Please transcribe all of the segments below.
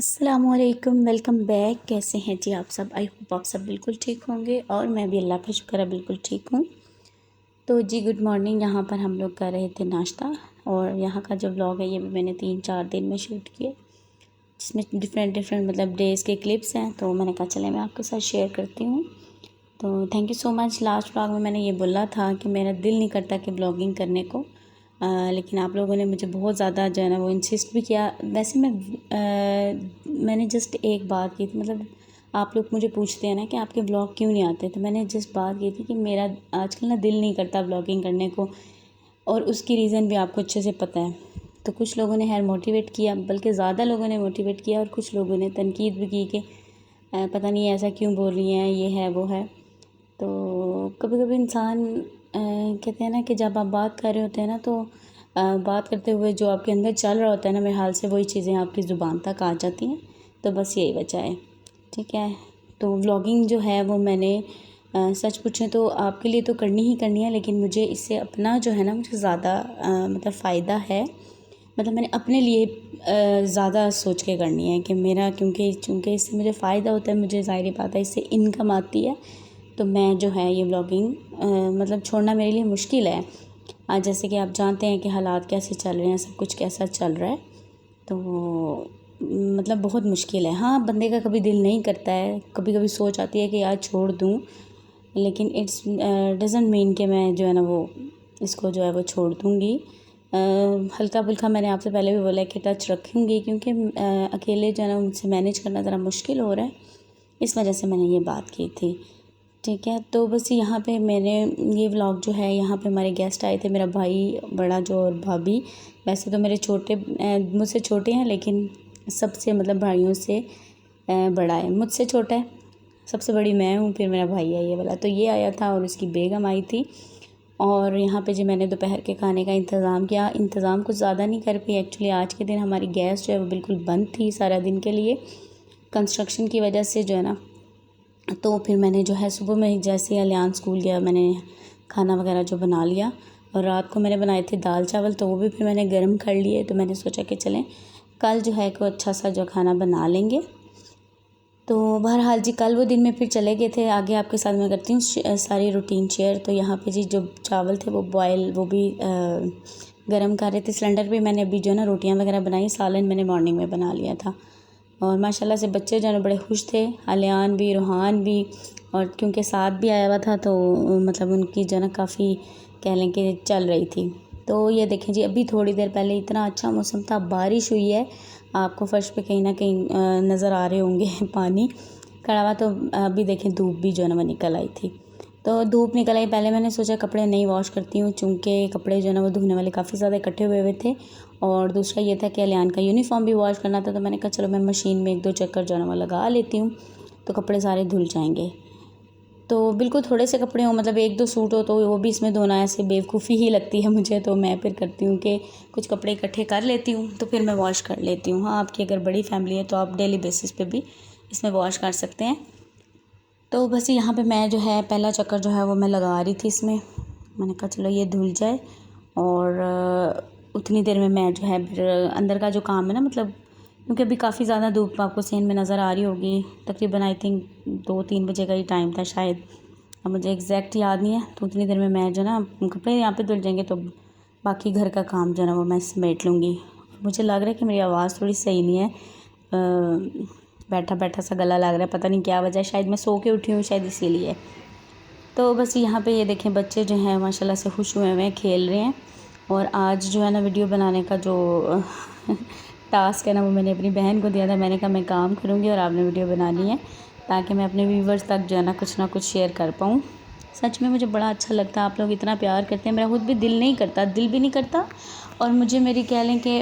अस्सलामुअलैकुम, welcome back. कैसे हैं जी आप सब? आई होप आप सब बिल्कुल ठीक होंगे और मैं भी अल्लाह का शुक्र है बिल्कुल ठीक हूँ। तो जी गुड मॉर्निंग। यहाँ पर हम लोग कर रहे थे नाश्ता और यहाँ का जो व्लॉग है ये भी मैंने 3-4 दिन में शूट किए, जिसमें डिफरेंट मतलब डेज़ के क्लिप्स हैं। तो मैंने कहा चले मैं आपके साथ शेयर करती हूँ। तो thank you so much. Last vlog में मैंने ये बोला था कि मेरा दिल नहीं करता कि ब्लॉगिंग करने को, लेकिन आप लोगों ने मुझे बहुत ज़्यादा जो है ना वो इंसिस्ट भी किया। वैसे मैंने जस्ट एक बात की थी, मतलब आप लोग मुझे पूछते हैं ना कि आपके ब्लॉग क्यों नहीं आते, तो मैंने जस्ट बात की थी कि मेरा आजकल ना दिल नहीं करता ब्लॉगिंग करने को, और उसकी रीज़न भी आपको अच्छे से पता है। तो कुछ लोगों ने मोटिवेट किया, बल्कि ज़्यादा लोगों ने मोटिवेट किया, और कुछ लोगों ने तनकीद भी की कि पता नहीं ऐसा क्यों बोल रही हैं, ये है वो है। तो कभी कभी इंसान कहते हैं ना कि जब आप बात कर रहे होते हैं ना, तो बात करते हुए जो आपके अंदर चल रहा होता है ना, मेरे हाल से वही चीज़ें आपकी ज़ुबान तक आ जाती हैं। तो बस यही वजह है, ठीक है। तो व्लॉगिंग जो है वो मैंने सच पूछें तो आपके लिए तो करनी ही करनी है, लेकिन मुझे इससे अपना जो है ना मुझे ज़्यादा मतलब फ़ायदा है। मतलब मैंने अपने लिए ज़्यादा सोच के करनी है कि मेरा, चूँकि इससे मुझे फ़ायदा होता है, मुझे ज़ाहिर बात है इससे इनकम आती है। तो मैं जो है ये व्लॉगिंग मतलब छोड़ना मेरे लिए मुश्किल है। आज जैसे कि आप जानते हैं कि हालात कैसे चल रहे हैं, सब कुछ कैसा चल रहा है, तो मतलब बहुत मुश्किल है। हाँ, बंदे का कभी दिल नहीं करता है, कभी कभी सोच आती है कि यार छोड़ दूँ, लेकिन इट्स डज़ंट मीन कि मैं जो है ना वो इसको जो है वो छोड़ दूँगी। हल्का फुल्का मैंने आपसे पहले भी बोला है कि टच रखूँगी, क्योंकि अकेले जो है ना उनसे मैनेज करना ज़रा मुश्किल हो रहा है, इस वजह से मैंने ये बात की थी, ठीक है। तो बस यहाँ पे मैंने ये व्लॉग जो है, यहाँ पे हमारे गेस्ट आए थे, मेरा भाई बड़ा जो और भाभी। वैसे तो मेरे मुझसे छोटे हैं, लेकिन सबसे मतलब भाइयों से बड़ा है, मुझसे छोटा है। सबसे बड़ी मैं हूँ, फिर मेरा भाई है ये वाला। तो ये आया था और उसकी बेगम आई थी, और यहाँ पे जी मैंने दोपहर के खाने का इंतज़ाम किया। इंतज़ाम कुछ ज़्यादा नहीं कर पाई एक्चुअली। आज के दिन हमारी गैस जो है वो बिल्कुल बंद थी सारा दिन के लिए, कंस्ट्रक्शन की वजह से जो है ना। तो फिर मैंने जो है सुबह में जैसे अलियान स्कूल गया, मैंने खाना वगैरह जो बना लिया, और रात को मैंने बनाए थे दाल चावल, तो वो भी फिर मैंने गर्म कर लिए। तो मैंने सोचा कि चलें कल जो है कोई अच्छा सा जो खाना बना लेंगे। तो बहरहाल जी कल वो दिन में फिर चले गए थे। आगे आपके साथ मैं करती हूँ सारी रूटीन शेयर। तो यहाँ पे जी जो चावल थे वो बॉयल, वो भी गरम कर रहे थे सिलेंडर पे। मैंने अभी जो है ना रोटियाँ वगैरह बनाई, सालन मैंने मॉर्निंग में बना लिया था, और माशाल्लाह से बच्चे जो है ना बड़े खुश थे, अलियान भी, रूहान भी, और क्योंकि साथ भी आया हुआ था तो मतलब उनकी जो है ना काफ़ी कह लें कि चल रही थी। तो ये देखें जी, अभी थोड़ी देर पहले इतना अच्छा मौसम था, बारिश हुई है, आपको फर्श पे कहीं ना कहीं नज़र आ रहे होंगे पानी खड़ा हुआ। तो अभी देखें धूप भी जो है ना वो निकल आई थी। तो धूप निकल आई, पहले मैंने सोचा कपड़े नहीं वॉश करती हूँ, चूँकि कपड़े जो है ना वो धोने वाले काफ़ी ज़्यादा इकट्ठे हुए थे, और दूसरा ये था कि अलियान का यूनिफॉर्म भी वॉश करना था। तो मैंने कहा चलो मैं मशीन में 1-2 चक्कर जो है ना वो लगा लेती हूँ, तो कपड़े सारे धुल जाएंगे। तो बिल्कुल थोड़े से कपड़े हों, मतलब 1-2 सूट हो, तो वो भी इसमें धोना ऐसे बेवकूफ़ी ही लगती है मुझे। तो मैं फिर करती हूँ कि कुछ कपड़े इकट्ठे कर लेती हूँ, तो फिर मैं वॉश कर लेती हूँ। हाँ, आपकी अगर बड़ी फैमिली है तो आप डेली बेसिस पे भी इसमें वॉश कर सकते हैं। तो बस यहाँ पे मैं जो है पहला चक्कर जो है वो मैं लगा रही थी इसमें। मैंने कहा चलो ये धुल जाए, और उतनी देर में मैं जो है फिर अंदर का जो काम है ना, मतलब क्योंकि अभी काफ़ी ज़्यादा धूप आपको सीन में नज़र आ रही होगी। तकरीबन आई थिंक 2-3 बजे का ही टाइम था शायद, अब मुझे एग्जैक्ट याद नहीं है। तो उतनी देर में मैं जो ना कपड़े यहाँ पे धुल जाएंगे, तो बाकी घर का काम जो है ना वो मैं समेट लूँगी। मुझे लग रहा है कि मेरी आवाज़ थोड़ी सही नहीं है, बैठा बैठा सा गला लग रहा है, पता नहीं क्या वजह है, शायद मैं सो के उठी हूँ शायद इसीलिए। तो बस यहाँ पे ये देखें बच्चे जो हैं माशाल्लाह से खुश हुए हैं, खेल रहे हैं। और आज जो है ना वीडियो बनाने का जो टास्क है ना वो मैंने अपनी बहन को दिया था। मैंने कहा मैं काम करूँगी और आपने वीडियो बनानी है, ताकि मैं अपने व्यूवर्स तक जो है ना कुछ शेयर कर पाऊँ। सच में मुझे बड़ा अच्छा लगता है, आप लोग इतना प्यार करते हैं। मेरा खुद भी दिल नहीं करता, दिल भी नहीं करता, और मुझे मेरी कह लें कि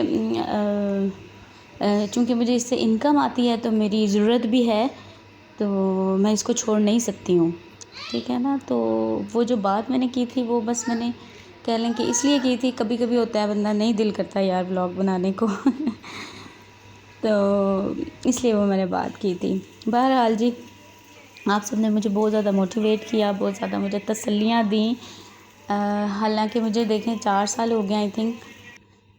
चूँकि मुझे इससे इनकम आती है, तो मेरी ज़रूरत भी है, तो मैं इसको छोड़ नहीं सकती हूँ, ठीक है ना। तो वो जो बात मैंने की थी वो बस मैंने कह लें कि इसलिए की थी, कभी कभी होता है बंदा नहीं दिल करता यार व्लॉग बनाने को तो इसलिए वो मैंने बात की थी। बहरहाल जी आप सब ने मुझे बहुत ज़्यादा मोटिवेट किया, बहुत ज़्यादा मुझे तसल्लियाँ दी। हालांकि मुझे देखें 4 साल हो गए आई थिंक,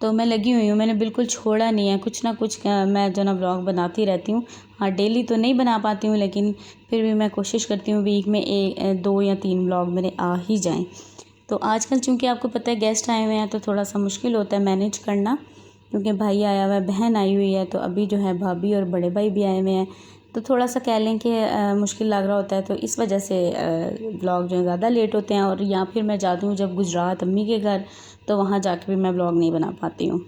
तो मैं लगी हुई हूँ, मैंने बिल्कुल छोड़ा नहीं है, कुछ ना कुछ मैं जो ना ब्लॉग बनाती रहती हूँ। हाँ, डेली तो नहीं बना पाती हूँ, लेकिन फिर भी मैं कोशिश करती हूँ वीक में 2 या 3 ब्लॉग मेरे आ ही जाएँ। तो आजकल चूँकि आपको पता है गेस्ट आए हुए हैं तो थोड़ा सा मुश्किल होता है मैनेज करना, क्योंकि भाई आया हुआ है, बहन आई हुई है, तो अभी जो है भाभी और बड़े भाई भी आए हुए हैं, तो थोड़ा सा कह लें कि मुश्किल लग रहा होता है। तो इस वजह से ब्लॉग जो है ज़्यादा लेट होते हैं। और या फिर मैं जाती हूँ जब गुजरात अम्मी के घर, तो वहाँ जाके भी मैं ब्लॉग नहीं बना पाती हूँ।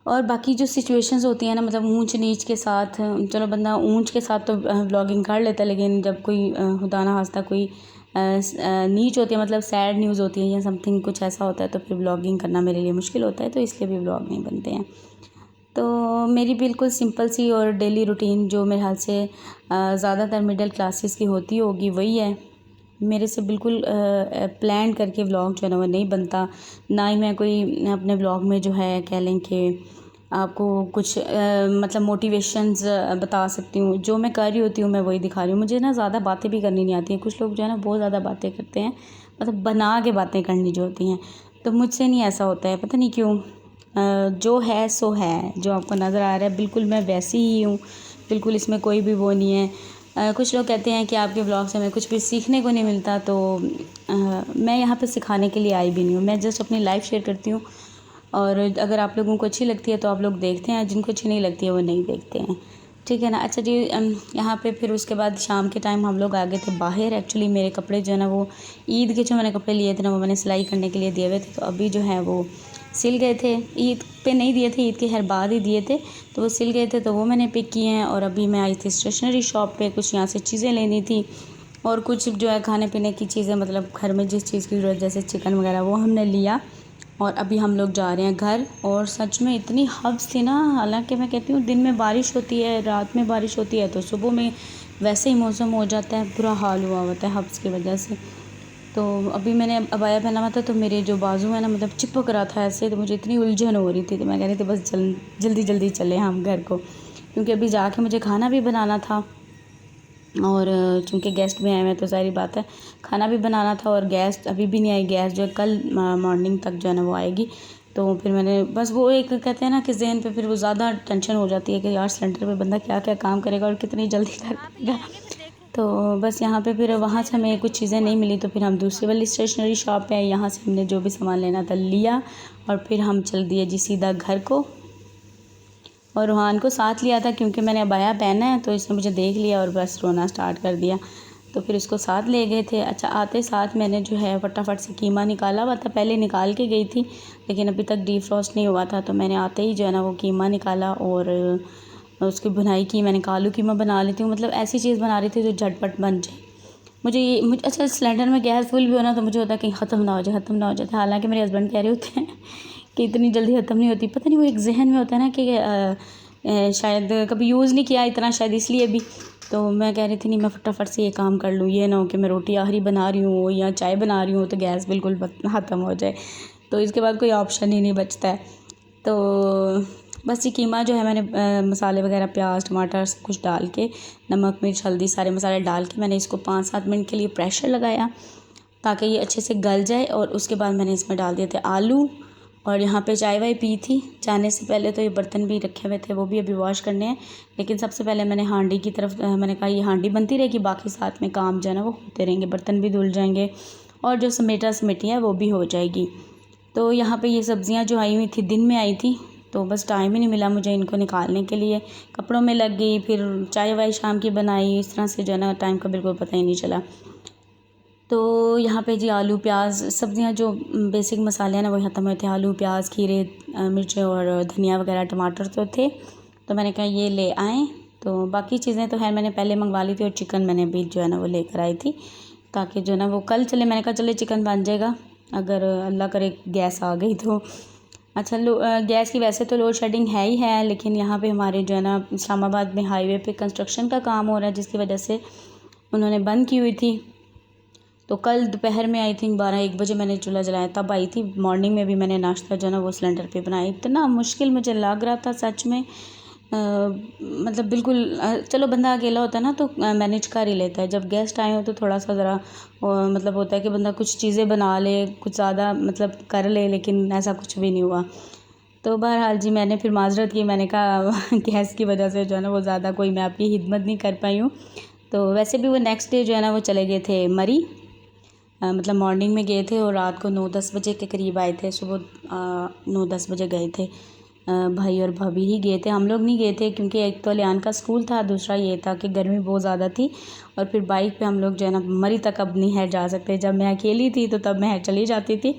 और बाकी जो सिचुएशंस होती हैं ना, मतलब ऊंच नीच के साथ, चलो बंदा ऊंच के साथ तो ब्लॉगिंग कर लेता है, लेकिन जब कोई खुदा ना खास्ता कोई नीच होती है, मतलब सैड न्यूज़ होती है या समथिंग कुछ ऐसा होता है, तो फिर ब्लॉगिंग करना मेरे लिए मुश्किल होता है, तो इसलिए भी ब्लॉग नहीं बनते हैं। तो मेरी बिल्कुल सिंपल सी और डेली रूटीन जो मेरे ख्याल से ज़्यादातर मिडिल क्लासेस की होती होगी वही है। मेरे से बिल्कुल प्लान करके व्लॉग जो है ना वो नहीं बनता, ना ही मैं कोई अपने व्लॉग में जो है कह लें कि आपको कुछ मतलब मोटिवेशंस बता सकती हूँ। जो मैं कर रही होती हूँ मैं वही दिखा रही हूँ। मुझे ना ज़्यादा बातें भी करनी नहीं आती हैं। कुछ लोग जो है ना बहुत ज़्यादा बातें करते हैं, मतलब बना के बातें करनी जो होती हैं, तो मुझसे नहीं ऐसा होता है, पता नहीं क्यों। जो है सो है, जो आपको नज़र आ रहा है बिल्कुल मैं वैसी ही हूँ, बिल्कुल इसमें कोई भी वो नहीं है। कुछ लोग कहते हैं कि आपके व्लॉग से हमें कुछ भी सीखने को नहीं मिलता, तो मैं यहाँ पे सिखाने के लिए आई भी नहीं हूँ, मैं जस्ट अपनी लाइफ शेयर करती हूँ। और अगर आप लोगों को अच्छी लगती है तो आप लोग देखते हैं, जिनको अच्छी नहीं लगती है वो नहीं देखते हैं, ठीक है ना। अच्छा जी, यहाँ पे फिर उसके बाद शाम के टाइम हम लोग आ गए थे बाहर। एक्चुअली मेरे कपड़े जो है ना वो ईद के जो मैंने कपड़े लिए थे ना वो मैंने सिलाई करने के लिए दिए हुए थे, तो अभी जो है वो सिल गए थे। ईद पे नहीं दिए थे, ईद के हर बाद ही दिए थे, तो वो सिल गए थे, तो वो मैंने पिक किए हैं। और अभी मैं आई थी स्टेशनरी शॉप पे, कुछ यहाँ से चीज़ें लेनी थी और कुछ जो है खाने पीने की चीज़ें, मतलब घर में जिस चीज़ की ज़रूरत, जैसे चिकन वगैरह, वो हमने लिया। और अभी हम लोग जा रहे हैं घर। और सच में इतनी हब्स थी ना, हालांकि मैं कहती हूँ दिन में बारिश होती है, रात में बारिश होती है, तो सुबह में वैसे ही मौसम हो जाता है, बुरा हाल हुआ होता है हब्स की वजह से। तो अभी मैंने अबाया पहना हुआ था, तो मेरे जो बाजू है ना मतलब चिपक रहा था ऐसे, तो मुझे इतनी उलझन हो रही थी, तो मैं कह रही थी बस जल्दी जल्दी चले हम घर को, क्योंकि अभी जाके मुझे खाना भी बनाना था। और चूँकि गेस्ट भी आए हुए हैं तो ज़ाहिर बात है खाना भी बनाना था। और गैस अभी भी नहीं आई, गैस जो है कल मॉर्निंग तक जो है ना वो आएगी। तो फिर मैंने बस वो एक कहते हैं ना कि ज़हन पे फिर वो ज़्यादा टेंशन हो जाती है कि यार सिलेंडर पे बंदा क्या क्या काम करेगा और कितनी जल्दी करेगा। तो बस यहाँ पे फिर वहाँ से हमें कुछ चीज़ें नहीं मिली, तो फिर हम दूसरी वाली स्टेशनरी शॉप पे, यहाँ से हमने जो भी सामान लेना था लिया और फिर हम चल दिए जी सीधा घर को। और रूहान को साथ लिया था क्योंकि मैंने अबाया पहना है, तो इसने मुझे देख लिया और बस रोना स्टार्ट कर दिया, तो फिर इसको साथ ले गए थे। अच्छा, आते साथ मैंने जो है फटाफट से कीमा निकाला हुआ था, पहले निकाल के गई थी लेकिन अभी तक डीफ्रॉस्ट नहीं हुआ था, तो मैंने आते ही जो है ना वो कीमा निकाला और उसकी बुनाई की। मैंने आलू कीमा बना लेती हूँ, मतलब ऐसी चीज़ बना रही थी जो झटपट बन जाए। मुझे अच्छा, सिलेंडर में गैस फुल भी होना तो मुझे होता है कहीं ख़त्म ना हो जाए, ख़त्म ना हो जाए। हालांकि मेरे हस्बैंड कह रहे होते हैं कि इतनी जल्दी ख़त्म नहीं होती, पता नहीं वो एक जहन में होता है ना कि शायद कभी यूज़ नहीं किया इतना, शायद इसलिए भी। तो मैं कह रही थी नहीं, मैं फटाफट से ये काम कर लूँ, ये ना हो कि मैं रोटी आखिरी बना रही हूँ या चाय बना रही हूँ तो गैस बिल्कुल ख़त्म हो जाए, तो इसके बाद कोई ऑप्शन ही नहीं बचता है। तो बस ये कीमा जो है मैंने मसाले वगैरह प्याज टमाटर सब कुछ डाल के, नमक मिर्च हल्दी सारे मसाले डाल के मैंने इसको 5-7 मिनट के लिए प्रेशर लगाया ताकि ये अच्छे से गल जाए। और उसके बाद मैंने इसमें डाल दिए थे आलू। और यहाँ पे चाय वाय पी थी जाने से पहले, तो ये बर्तन भी रखे हुए थे, वो भी अभी वॉश करने हैं। लेकिन सबसे पहले मैंने हांडी की तरफ मैंने कहा ये हांडी बनती रहेगी, बाकी साथ में काम जो है ना वो होते रहेंगे, बर्तन भी धुल जाएंगे और जो समेटा समेटी है वो भी हो जाएगी। तो यहाँ पे ये सब्ज़ियाँ जो आई हुई थी दिन में आई थी, तो बस टाइम ही नहीं मिला मुझे इनको निकालने के लिए, कपड़ों में लग गई, फिर चाय वाय शाम की बनाई, इस तरह से जो है ना टाइम का बिल्कुल पता ही नहीं चला। तो यहाँ पे जी आलू प्याज सब्ज़ियाँ जो बेसिक मसाले हैं ना वही ख़त्म हुए थे, आलू प्याज खीरे मिर्चें और धनिया वगैरह टमाटर तो थे, तो मैंने कहा ये ले आएँ। तो बाकी चीज़ें तो खैर मैंने पहले मंगवा ली थी और चिकन मैंने भी जो है ना वो लेकर आई थी, ताकि जो है ना वो कल चले, मैंने कहा चले चिकन बन जाएगा अगर अल्लाह करे गैस आ गई तो। अच्छा, गैस की वैसे तो लोड शेडिंग है ही है, लेकिन यहाँ पे हमारे जो है ना इस्लामाबाद में हाईवे पे कंस्ट्रक्शन का काम हो रहा है, जिसकी वजह से उन्होंने बंद की हुई थी। तो कल दोपहर में आई थिंक 12-1 बजे मैंने चूल्हा जलाया, तब आई थी। मॉर्निंग में भी मैंने नाश्ता जो है ना वो सिलेंडर पे बनाया। इतना मुश्किल मुझे लग रहा था सच में मतलब बिल्कुल चलो बंदा अकेला होता है ना तो मैनेज कर ही लेता है। जब गेस्ट आए हो तो थोड़ा सा ज़रा मतलब होता है कि बंदा कुछ चीज़ें बना ले, कुछ ज़्यादा मतलब कर ले, लेकिन ऐसा कुछ भी नहीं हुआ। तो बहरहाल जी मैंने फिर माज़रत की, मैंने कहा गैस की वजह से जो है ना वो ज़्यादा कोई मैं आपकी खिदमत नहीं कर पाई हूँ। तो वैसे भी वो नेक्स्ट डे जो है ना वो चले गए थे मरी, मतलब मॉर्निंग में गए थे और रात को 9-10 बजे के करीब आए थे। सुबह 9-10 बजे गए थे। भाई और भाभी ही गए थे, हम लोग नहीं गए थे क्योंकि एक तो अलियान का स्कूल था, दूसरा ये था कि गर्मी बहुत ज़्यादा थी और फिर बाइक पे हम लोग जो है ना मरी तक अब नहीं है जा सकते। जब मैं अकेली थी तो तब मैं चली जाती थी,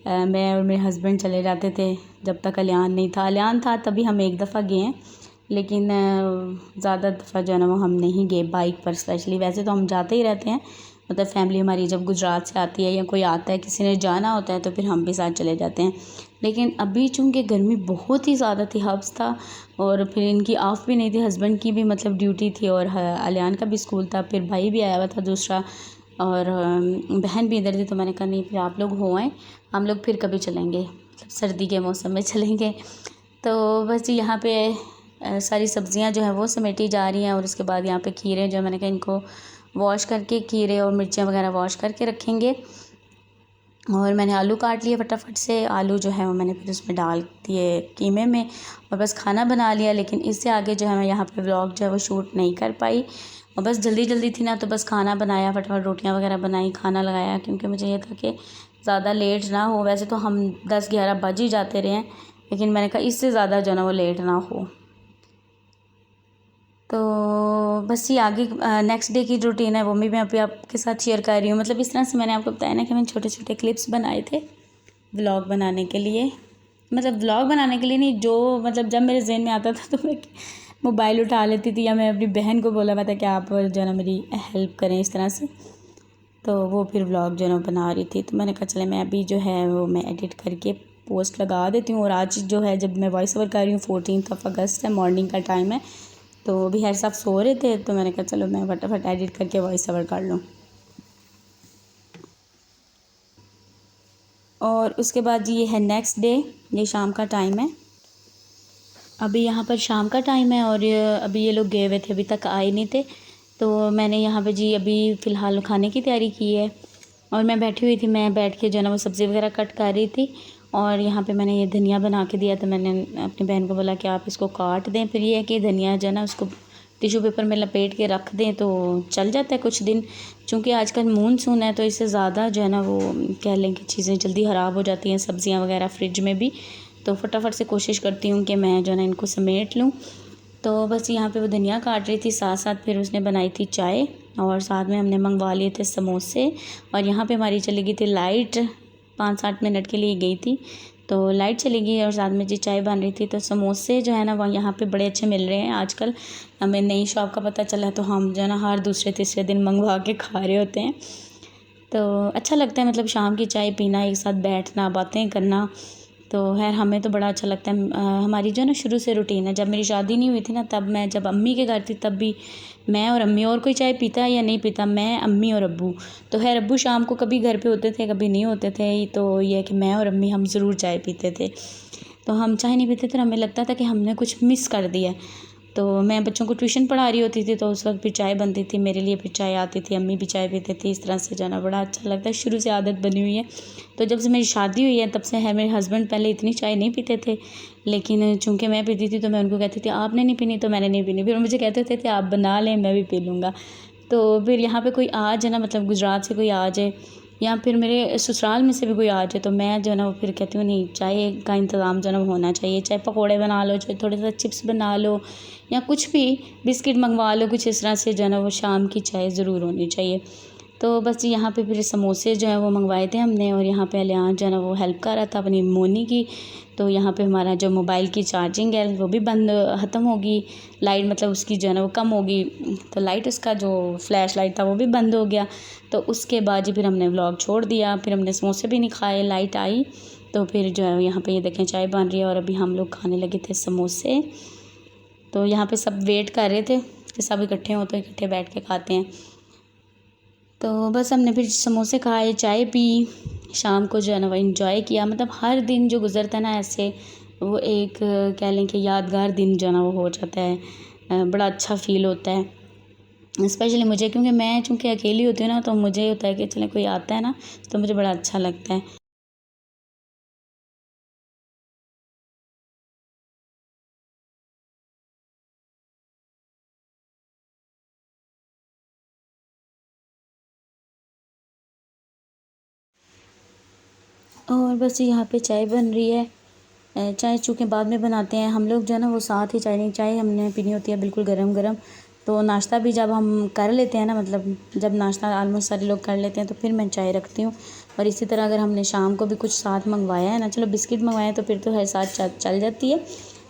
मैं और मेरे हस्बैंड चले जाते थे जब तक अलियान नहीं था। अलियान था तभी हम एक दफ़ा गए हैं, लेकिन ज़्यादा दफ़ा जो है ना वो हम नहीं गए बाइक पर स्पेशली। वैसे तो हम जाते ही रहते हैं, मतलब फैमिली हमारी जब गुजरात से आती है या कोई आता है, किसी ने जाना होता है तो फिर हम भी साथ चले जाते हैं। लेकिन अभी चूँकि गर्मी बहुत ही ज़्यादा थी, हब्स था और फिर इनकी ऑफ भी नहीं थी, हस्बैंड की भी मतलब ड्यूटी थी और अलियान का भी स्कूल था, फिर भाई भी आया हुआ था दूसरा और बहन भी इधर थी। तो मैंने कहा नहीं, फिर आप लोग हो आएँ, हम लोग फिर कभी चलेंगे, मतलब सर्दी के मौसम में चलेंगे। तो बस यहाँ पे सारी सब्ज़ियाँ जो हैं वो समेटी जा रही हैं और उसके बाद यहाँ पे खीरे जो मैंने कहा इनको वॉश करके, खीरे और मिर्चियाँ वगैरह वॉश करके रखेंगे। और मैंने आलू काट लिए फटाफट से, आलू जो है वो मैंने फिर उसमें डाल दिए कीमे में और बस खाना बना लिया। लेकिन इससे आगे जो है मैं यहाँ पे व्लॉग जो है वो शूट नहीं कर पाई और बस जल्दी जल्दी थी ना, तो बस खाना बनाया, फटाफट रोटियाँ वगैरह बनाई, खाना लगाया, क्योंकि मुझे ये था कि ज़्यादा लेट ना हो। वैसे तो हम 10-11 बज ही जाते रहे हैं, लेकिन मैंने कहा इससे ज़्यादा जो है ना वो लेट ना हो। तो बस ये आगे नेक्स्ट डे की रूटीन है वो भी मैं अभी आपके साथ शेयर कर रही हूँ। मतलब इस तरह से मैंने आपको बताया ना कि मैंने छोटे छोटे क्लिप्स बनाए थे व्लॉग बनाने के लिए, मतलब व्लॉग बनाने के लिए नहीं, जो मतलब जब मेरे ज़हन में आता था तो मैं मोबाइल उठा लेती थी या मैं अपनी बहन को बोला हुआ था कि आप जो है ना मेरी हेल्प करें इस तरह से। तो वो फिर व्लॉग जो है ना बना रही थी, तो मैंने कहा चले मैं अभी जो है वो मैं एडिट करके पोस्ट लगा देती हूँ। और आज जो है जब मैं वॉइस ओवर कर रही हूँ 14 अगस्त है, मॉर्निंग का टाइम है, तो अभी हर साहब सो रहे थे, तो मैंने कहा चलो मैं फटाफट एडिट करके वॉइस ओवर कर लूँ। और उसके बाद ये है नेक्स्ट डे, ये शाम का टाइम है, अभी यहाँ पर शाम का टाइम है और अभी ये लोग गए हुए थे, अभी तक आए नहीं थे। तो मैंने यहाँ पे जी अभी फ़िलहाल खाने की तैयारी की है और मैं बैठी हुई थी, मैं बैठ के जो है ना वो सब्ज़ी वगैरह कट कर रही थी और यहाँ पे मैंने ये धनिया बना के दिया। तो मैंने अपनी बहन को बोला कि आप इसको काट दें, फिर ये है कि धनिया जो है ना उसको टिश्यू पेपर में लपेट के रख दें तो चल जाता है कुछ दिन। चूँकि आजकल मानसून है तो इससे ज़्यादा जो है ना वो कह लें कि चीज़ें जल्दी ख़राब हो जाती हैं, सब्ज़ियाँ वगैरह फ्रिज में भी। तो फटाफट से कोशिश करती हूँ कि मैं जो है ना इनको समेट लूँ। तो बस यहाँ पे वो धनिया काट रही थी, साथ साथ फिर उसने बनाई थी चाय और साथ में हमने मंगवा लिए थे समोसे। और यहाँ पे हमारी चली गई थी लाइट, 5-7 मिनट के लिए गई थी, तो लाइट चली गई और साथ में जी चाय बन रही थी। तो समोसे जो है ना वो यहाँ पे बड़े अच्छे मिल रहे हैं आजकल, हमें नई शॉप का पता चला है, तो हम जो है ना हर दूसरे तीसरे दिन मंगवा के खा रहे होते हैं। तो अच्छा लगता है, मतलब शाम की चाय पीना, एक साथ बैठना, बातें करना, तो खैर हमें तो बड़ा अच्छा लगता है। हमारी जो है ना शुरू से रूटीन है, जब मेरी शादी नहीं हुई थी ना तब मैं जब अम्मी के घर थी तब भी मैं और अम्मी, और कोई चाय पीता है या नहीं पीता, मैं, अम्मी और अब्बू। तो खैर अब्बू शाम को कभी घर पे होते थे, कभी नहीं होते थे, तो ये है कि मैं और अम्मी हम ज़रूर चाय पीते थे। तो हम चाय नहीं पीते थे, हमें लगता था कि हमने कुछ मिस कर दिया है। तो मैं बच्चों को ट्यूशन पढ़ा रही होती थी तो उस वक्त भी चाय बनती थी, मेरे लिए भी चाय आती थी, अम्मी भी चाय पीते थे। इस तरह से जाना बड़ा अच्छा लगता है, शुरू से आदत बनी हुई है। तो जब से मेरी शादी हुई है तब से है, मेरे हस्बैंड पहले इतनी चाय नहीं पीते थे, लेकिन चूँकि मैं पीती थी तो मैं उनको कहती थी आपने नहीं पीनी, तो मैंने नहीं पीनी, फिर मुझे कहते थे आप बना लें मैं भी पी लूँगा। तो फिर यहाँ पे कोई आ जाए ना, मतलब गुजरात से कोई आ जाए या फिर मेरे ससुराल में से भी कोई आ जाए, तो मैं जो है ना वो फिर कहती हूँ नहीं, चाय का इंतज़ाम जो है ना वो होना चाहिए। चाहे पकौड़े बना लो, चाहे थोड़े से चिप्स बना लो या कुछ भी, बिस्किट मंगवा लो, कुछ इस तरह से जो है ना वो शाम की चाय ज़रूर होनी चाहिए। तो बस यहाँ पे फिर समोसे जो है वो मंगवाए थे हमने और यहाँ पे अलियान जो है ना वो हेल्प कर रहा था अपनी मोनी की। तो यहाँ पे हमारा जो मोबाइल की चार्जिंग है वो भी बंद ख़त्म होगी, लाइट मतलब उसकी जो है ना वो कम होगी, तो लाइट उसका जो फ्लैश लाइट था वो भी बंद हो गया। तो उसके बाद जी फिर हमने व्लॉग छोड़ दिया, फिर हमने समोसे भी नहीं खाए, लाइट आई तो फिर जो है यहाँ पे ये देखें चाय बन रही है और अभी हम लोग खाने लगे थे समोसे। तो यहाँ पे सब वेट कर रहे थे कि सब इकट्ठे हों तो इकट्ठे बैठ के खाते हैं। तो बस हमने फिर समोसे खाए, चाय पी, शाम को जो है ना वो इन्जॉय किया। मतलब हर दिन जो गुज़रता है ना ऐसे वो एक कह लें कि यादगार दिन जो है ना वो हो जाता है। बड़ा अच्छा फ़ील होता है स्पेशली मुझे, क्योंकि मैं चूँकि अकेली होती हूँ ना, तो मुझे होता है कि चलें कोई आता है ना तो मुझे बड़ा अच्छा लगता है। और बस यहाँ पे चाय बन रही है। चाय चूँकि बाद में बनाते हैं हम लोग जो है ना, वो साथ ही चाय नहीं, चाय हमने पीनी होती है बिल्कुल गरम गरम। तो नाश्ता भी जब हम कर लेते हैं ना, मतलब जब नाश्ता आलमोस्ट सारे लोग कर लेते हैं तो फिर मैं चाय रखती हूँ। और इसी तरह अगर हमने शाम को भी कुछ साथ मंगवाया है ना, चलो बिस्किट मंगवाए तो फिर तो हर साथ चल जाती है,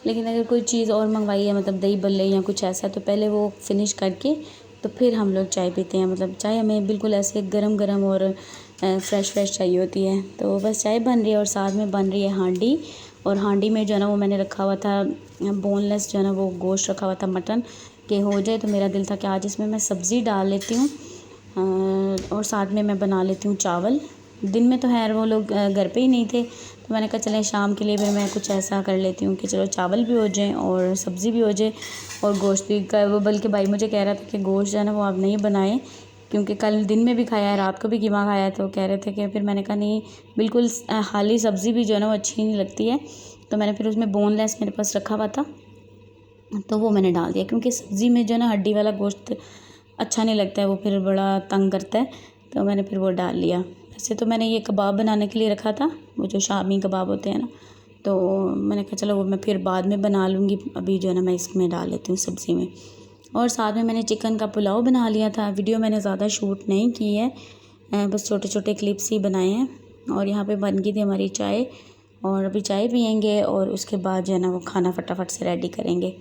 लेकिन अगर कोई चीज़ और मंगवाई है, मतलब दही बल्ले या कुछ ऐसा, तो पहले वो फिनिश करके तो फिर हम लोग चाय पीते हैं। मतलब चाय हमें बिल्कुल ऐसे गरम गरम और फ्रेश फ्रेश चाहिए होती है। तो बस चाय बन रही है और साथ में बन रही है हांडी। और हांडी में जो है ना वो मैंने रखा हुआ था बोनलेस, जो है ना वो गोश्त रखा हुआ था मटन के हो जाए, तो मेरा दिल था कि आज इसमें मैं सब्ज़ी डाल लेती हूँ और साथ में मैं बना लेती हूँ चावल। दिन में तो खैर वो लोग घर पे ही नहीं थे, तो मैंने कहा चलें शाम के लिए फिर मैं कुछ ऐसा कर लेती हूँ कि चलो चावल भी हो जाए और सब्ज़ी भी हो जाए और गोश्त भी का वो, बल्कि भाई मुझे कह रहा था कि गोश्त जो है ना वो आप नहीं बनाएं, क्योंकि कल दिन में भी खाया है, रात को भी कीमा खाया है, तो कह रहे थे कि फिर मैंने कहा नहीं, बिल्कुल खाली सब्ज़ी भी जो है ना वो अच्छी नहीं लगती है। तो मैंने फिर उसमें बोनलेस मेरे पास रखा हुआ था, तो वो मैंने डाल दिया, क्योंकि सब्ज़ी में जो है ना हड्डी वाला गोश्त अच्छा नहीं लगता है, वो फिर बड़ा तंग करता है। तो मैंने फिर वो डाल लिया। वैसे तो मैंने ये कबाब बनाने के लिए रखा था, वो जो शामी कबाब होते हैं ना, तो मैंने कहा चलो वो मैं फिर बाद में बना लूँगी, अभी जो है ना मैं इसमें डाल लेती हूँ सब्ज़ी में। और साथ में मैंने चिकन का पुलाव बना लिया था। वीडियो मैंने ज़्यादा शूट नहीं की है, बस छोटे छोटे क्लिप्स ही बनाए हैं। और यहाँ पे बन गई थी हमारी चाय, और अभी चाय पियेंगे और उसके बाद जो है ना वो खाना फटाफट से रेडी करेंगे।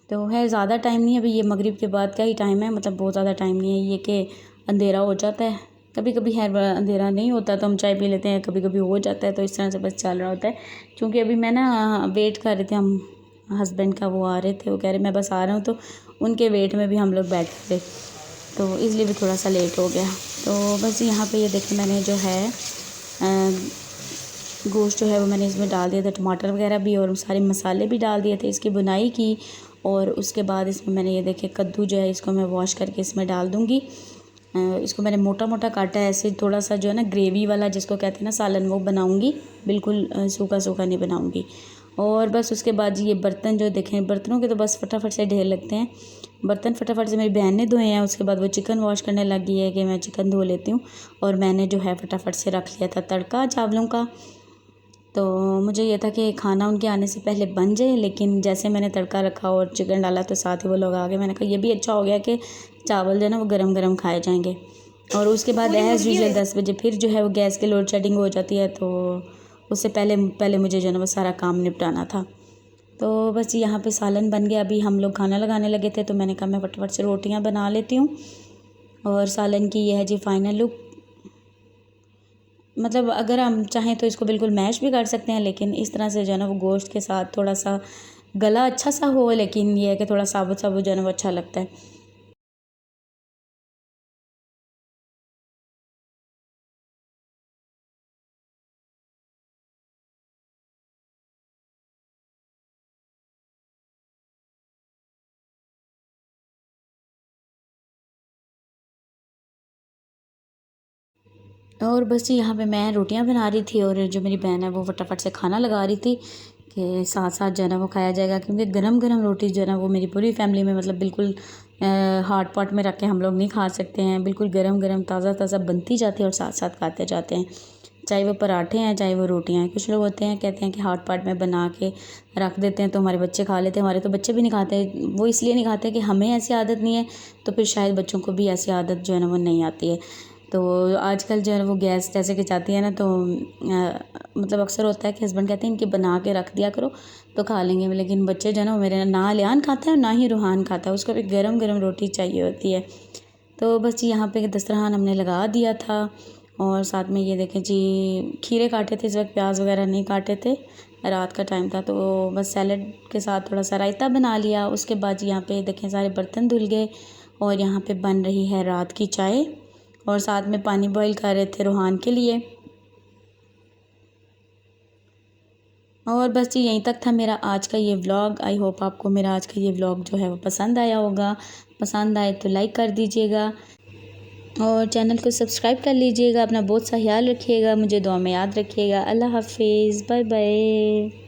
तो है ज़्यादा टाइम नहीं है, अभी ये मगरिब के बाद का ही टाइम है, मतलब बहुत ज़्यादा टाइम नहीं है ये कि अंधेरा हो जाता है। कभी कभी खैर अंधेरा नहीं होता तो हम चाय पी लेते हैं, कभी कभी हो जाता है, तो इस तरह से बस चल रहा होता है। क्योंकि अभी मैं ना वेट कर रहे थे हम, हस्बैंड का, वो आ रहे थे, वो कह रहे मैं बस आ रहा हूँ, तो उनके वेट में भी हम लोग बैठे थे, तो इसलिए भी थोड़ा सा लेट हो गया। तो बस यहाँ पे ये देखें मैंने जो है गोश्त जो है वो मैंने इसमें डाल दिया था, टमाटर वगैरह भी और सारे मसाले भी डाल दिए थे, इसकी बुनाई की। और उसके बाद इसमें मैंने ये देखे कद्दू जो है इसको मैं वॉश करके इसमें डाल दूँगी। इसको मैंने मोटा मोटा काटा है, ऐसे थोड़ा सा जो है ना ग्रेवी वाला जिसको कहते हैं ना सालन, वो बनाऊँगी, बिल्कुल सूखा सूखा नहीं बनाऊँगी। और बस उसके बाद ये बर्तन जो देखें, बर्तनों के तो बस फटाफट से ढेर लगते हैं। बर्तन फटाफट से मेरी बहन ने धोए हैं, उसके बाद वो चिकन वॉश करने लग गई है कि मैं चिकन धो लेती हूँ। और मैंने जो है फटाफट से रख लिया था तड़का चावलों का। तो मुझे ये था कि खाना उनके आने से पहले बन जाए, लेकिन जैसे मैंने तड़का रखा और चिकन डाला तो साथ ही वो लोग आ गए। मैंने कहा ये भी अच्छा हो गया कि चावल जो है ना वो गरम गरम खाए जाएंगे। और उसके बाद एज़ यूजुअल 10 बजे फिर जो है वो गैस की लोड शेडिंग हो जाती है, तो उससे पहले पहले मुझे जो है ना वो सारा काम निपटाना था। तो बस यहाँ पे सालन बन गया, अभी हम लोग खाना लगाने लगे थे, तो मैंने कहा मैं फटाफट से रोटियाँ बना लेती हूँ। और सालन की ये है जी फाइनल लुक। मतलब अगर हम चाहें तो इसको बिल्कुल मैश भी कर सकते हैं, लेकिन इस तरह से जो है ना वो गोश्त के साथ थोड़ा सा गला अच्छा सा हो, लेकिन ये है कि थोड़ा साबुत साबुत जो है ना वो अच्छा लगता है। और बस जी यहाँ पे मैं रोटियां बना रही थी, और जो मेरी बहन है वो फटाफट से खाना लगा रही थी कि साथ साथ जो है ना वो खाया जाएगा, क्योंकि गरम गरम रोटी जो है ना वो मेरी पूरी फैमिली में, मतलब बिल्कुल हॉट पॉट में रख के हम लोग नहीं खा सकते हैं, बिल्कुल गरम गरम ताज़ा ताज़ा बनती जाती है और साथ साथ खाते जाते हैं, चाहे वो पराठे हैं चाहे वो रोटियां हैं। कुछ लोग होते हैं कहते हैं कि हॉट पॉट में बना के रख देते हैं तो हमारे बच्चे खा लेते हैं, हमारे तो बच्चे भी नहीं खाते। वो इसलिए नहीं खाते कि हमें ऐसी आदत नहीं है, तो फिर शायद बच्चों को भी ऐसी आदत जो है ना वो नहीं आती है। तो आजकल जो है वो गैस जैसे कि जाती है ना, तो मतलब अक्सर होता है कि हस्बैंड कहते हैं इनके बना के रख दिया करो तो खा लेंगे, लेकिन बच्चे जो है ना वो मेरे ना लियान खाता है और ना ही रूहान खाता है, उसको भी गरम गरम रोटी चाहिए होती है। तो बस जी यहाँ पे दस्तरखान हमने लगा दिया था, और साथ में ये देखें जी खीरे काटे थे, इस वक्त प्याज वगैरह नहीं काटे थे, रात का टाइम था, तो बस सैलड के साथ थोड़ा सा रायता बना लिया। उसके बाद जी यहाँ पे देखें सारे बर्तन धुल गए, और यहाँ पे बन रही है रात की चाय, और साथ में पानी बॉईल कर रहे थे रूहान के लिए। और बस जी यहीं तक था मेरा आज का ये व्लॉग। आई होप आपको मेरा आज का ये व्लॉग जो है वो पसंद आया होगा। पसंद आए तो लाइक कर दीजिएगा और चैनल को सब्सक्राइब कर लीजिएगा। अपना बहुत सा ख्याल रखिएगा, मुझे दुआ में याद रखिएगा। अल्लाह हाफिज़, बाय बाय।